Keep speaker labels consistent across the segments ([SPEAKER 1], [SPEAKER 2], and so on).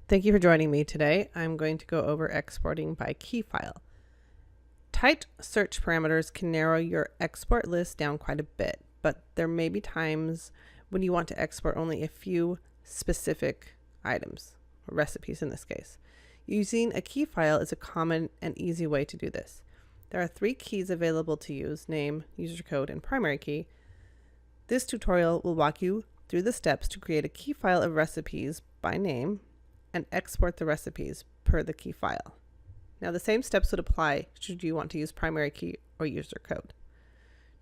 [SPEAKER 1] Thank you for joining me today. I'm going to go over exporting by key file. Tight search parameters can narrow your export list down quite a bit, but there may be times when you want to export only a few specific items, or recipes in this case. Using a key file is a common and easy way to do this. There are 3 keys available to use: name, user code, and primary key. This tutorial will walk you through the steps to create a key file of recipes by name and export the recipes per the key file. Now the same steps would apply should you want to use primary key or user code.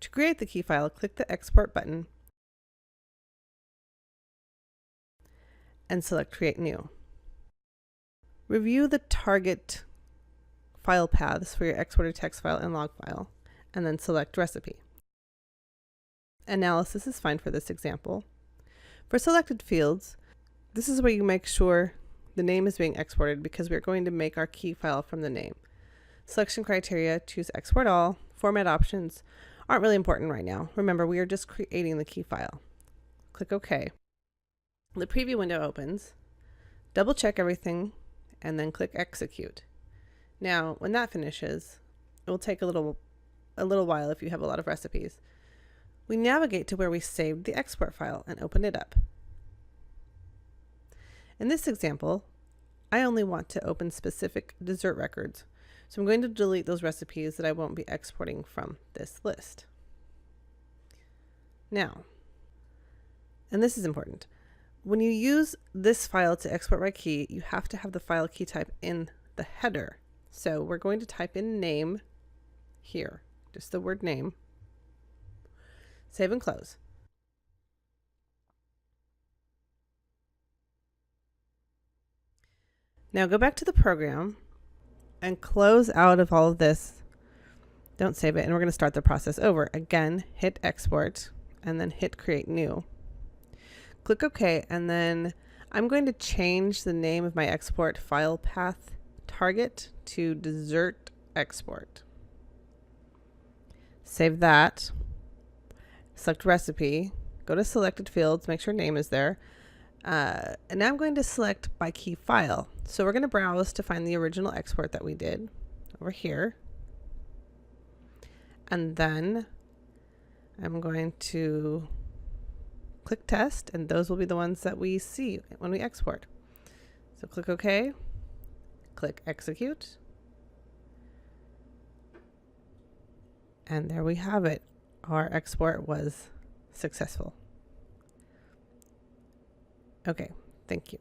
[SPEAKER 1] To create the key file, click the export button and select create new. Review the target file paths for your exported text file and log file, and then select recipe. Analysis is fine for this example. For selected fields, this is where you make sure the name is being exported, because we're going to make our key file from the name. Selection criteria: choose export all. Format options aren't really important right now. Remember, we are just creating the key file. Click OK. The preview window opens. Double check everything and then click execute. Now, when that finishes, it will take a little while if you have a lot of recipes. We navigate to where we saved the export file and open it up. In this example, I only want to open specific dessert records, so I'm going to delete those recipes that I won't be exporting from this list. Now, and this is important, when you use this file to export by key, you have to have the file key type in the header. So we're going to type in name here, just the word name, save and close. Now go back to the program and close out of all of this. Don't save it, and we're going to start the process over. Again, hit export and then hit create new. Click OK, and then I'm going to change the name of my export file path target to dessert export. Save that. Select recipe. Go to selected fields, make sure name is there. And now I'm going to select by key file. So we're going to browse to find the original export that we did over here. And then I'm going to click test, and those will be the ones that we see when we export. So click OK, click execute, and there we have it. Our export was successful. Okay, thank you.